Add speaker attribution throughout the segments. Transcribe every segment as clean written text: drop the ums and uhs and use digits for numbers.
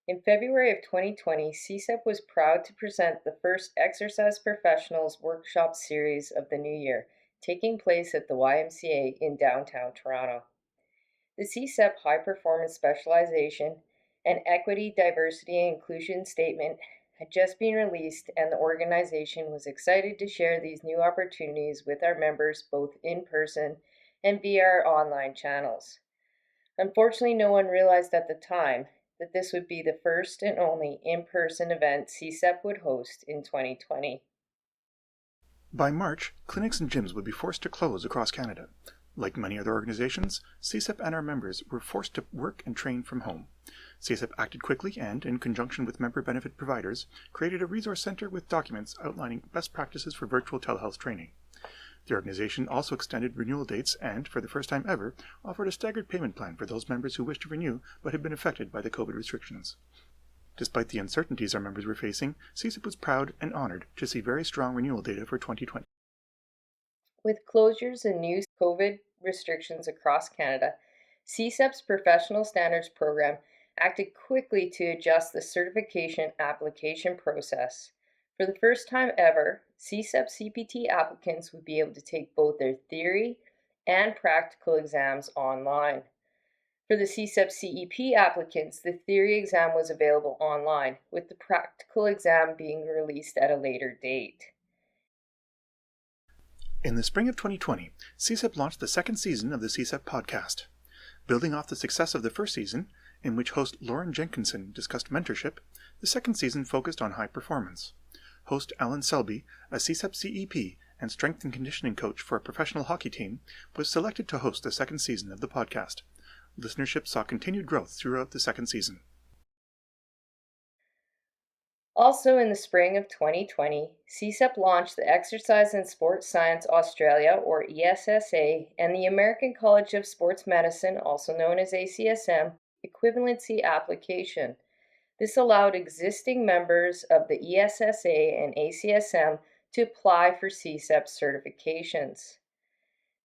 Speaker 1: In February of 2020, CSEP was proud to present the first Exercise Professionals Workshop series of the new year, taking place at the YMCA in downtown Toronto. The CSEP High Performance Specialization and Equity, Diversity, and Inclusion Statement had just been released, and the organization was excited to share these new opportunities with our members both in person and via our online channels. Unfortunately, no one realized at the time that this would be the first and only in-person event CSEP would host in 2020.
Speaker 2: By March, clinics and gyms would be forced to close across Canada. Like many other organizations, CSEP and our members were forced to work and train from home. CSEP acted quickly and, in conjunction with member benefit providers, created a resource center with documents outlining best practices for virtual telehealth training. The organization also extended renewal dates and, for the first time ever, offered a staggered payment plan for those members who wished to renew but had been affected by the COVID restrictions. Despite the uncertainties our members were facing, CSEP was proud and honored to see very strong renewal data for 2020.
Speaker 1: With closures and new COVID restrictions across Canada, CSEP's Professional Standards Program acted quickly to adjust the certification application process. For the first time ever, CSEP CPT applicants would be able to take both their theory and practical exams online. For the CSEP CEP applicants, the theory exam was available online, with the practical exam being released at a later date.
Speaker 2: In the spring of 2020, CSEP launched the second season of the CSEP Podcast. Building off the success of the first season, in which host Lauren Jenkinson discussed mentorship, the second season focused on high performance. Host Alan Selby, a CSEP CEP and strength and conditioning coach for a professional hockey team, was selected to host the second season of the podcast. Listenership saw continued growth throughout the second season.
Speaker 1: Also in the spring of 2020, CSEP launched the Exercise and Sports Science Australia, or ESSA, and the American College of Sports Medicine, also known as ACSM, equivalency application. This allowed existing members of the ESSA and ACSM to apply for CSEP certifications.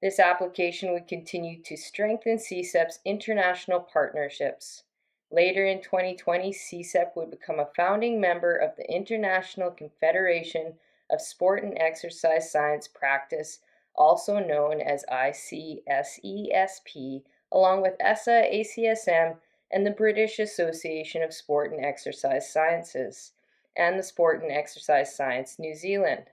Speaker 1: This application would continue to strengthen CSEP's international partnerships. Later in 2020, CSEP would become a founding member of the International Confederation of Sport and Exercise Science Practice, also known as ICSESP, along with ESSA, ACSM, and the British Association of Sport and Exercise Sciences, and the Sport and Exercise Science New Zealand.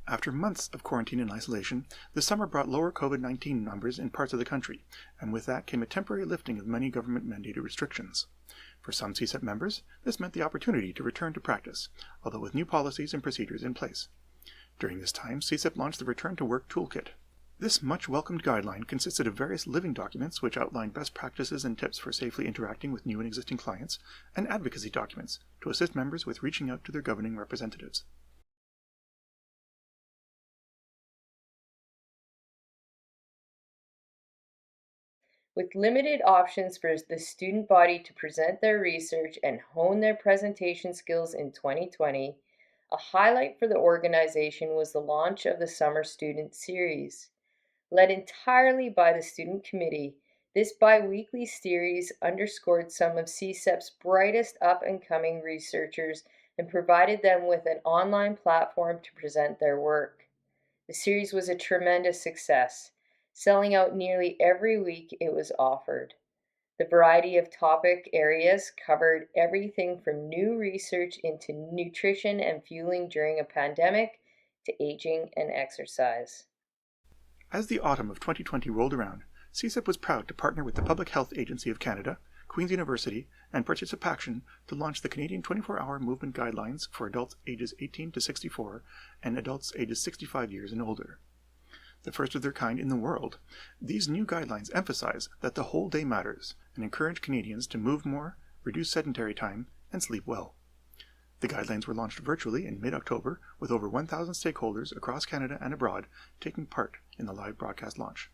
Speaker 2: After months of quarantine and isolation, the summer brought lower COVID-19 numbers in parts of the country, and with that came a temporary lifting of many government-mandated restrictions. For some CSEP members, this meant the opportunity to return to practice, although with new policies and procedures in place. During this time, CSEP launched the Return to Work Toolkit. This much-welcomed guideline consisted of various living documents which outlined best practices and tips for safely interacting with new and existing clients, and advocacy documents to assist members with reaching out to their governing representatives.
Speaker 1: With limited options for the student body to present their research and hone their presentation skills in 2020, a highlight for the organization was the launch of the Summer Student Series. Led entirely by the student committee, this bi-weekly series underscored some of CSEP's brightest up-and-coming researchers and provided them with an online platform to present their work. The series was a tremendous success, selling out nearly every week it was offered. The variety of topic areas covered everything from new research into nutrition and fueling during a pandemic to aging and exercise.
Speaker 2: As the autumn of 2020 rolled around, CSEP was proud to partner with the Public Health Agency of Canada, Queen's University, and Participaction to launch the Canadian 24-Hour Movement Guidelines for adults ages 18 to 64 and adults ages 65 years and older. the first of their kind in the world. These new guidelines emphasize that the whole day matters and encourage Canadians to move more, reduce sedentary time, and sleep well. The guidelines were launched virtually in mid-October with over 1,000 stakeholders across Canada and abroad taking part in the live broadcast launch.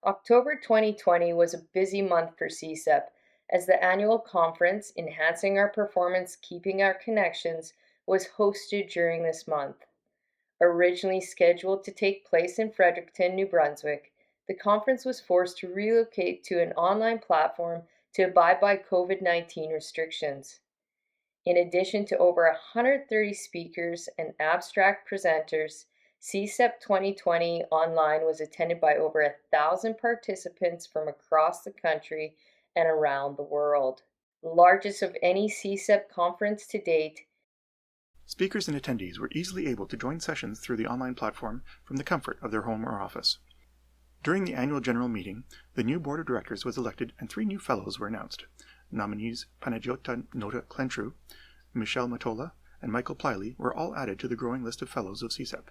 Speaker 1: October 2020 was a busy month for CSEP as the annual conference, Enhancing Our Performance, Keeping Our Connections, was hosted during this month. Originally scheduled to take place in Fredericton, New Brunswick, the conference was forced to relocate to an online platform to abide by COVID-19 restrictions. In addition to over 130 speakers and abstract presenters, CSEP 2020 online was attended by over 1,000 participants from across the country and around the world. The largest of any CSEP conference to date.
Speaker 2: Speakers and attendees were easily able to join sessions through the online platform from the comfort of their home or office. During the annual general meeting, the new board of directors was elected and 3 new fellows were announced. Nominees Panagiota Nota Clentru, Michelle Matola, and Michael Pliley were all added to the growing list of fellows of CSEP.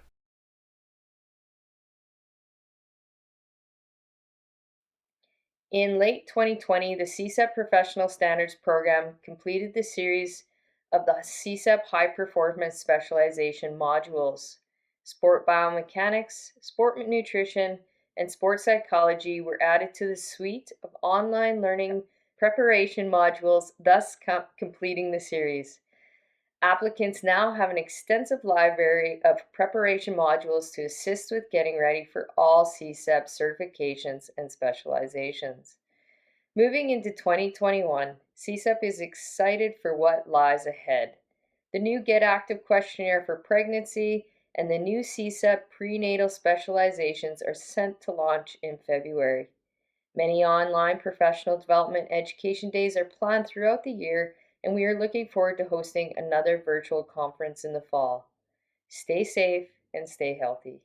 Speaker 1: In late 2020, the CSEP Professional Standards Program completed the series of the CSEP High Performance Specialization modules. Sport biomechanics, sport nutrition, and sport psychology were added to the suite of online learning preparation modules, thus completing the series. Applicants now have an extensive library of preparation modules to assist with getting ready for all CSEP certifications and specializations. Moving into 2021, CSEP is excited for what lies ahead. The new Get Active questionnaire for pregnancy and the new CSEP prenatal specializations are set to launch in February. Many online professional development education days are planned throughout the year, and we are looking forward to hosting another virtual conference in the fall. Stay safe and stay healthy.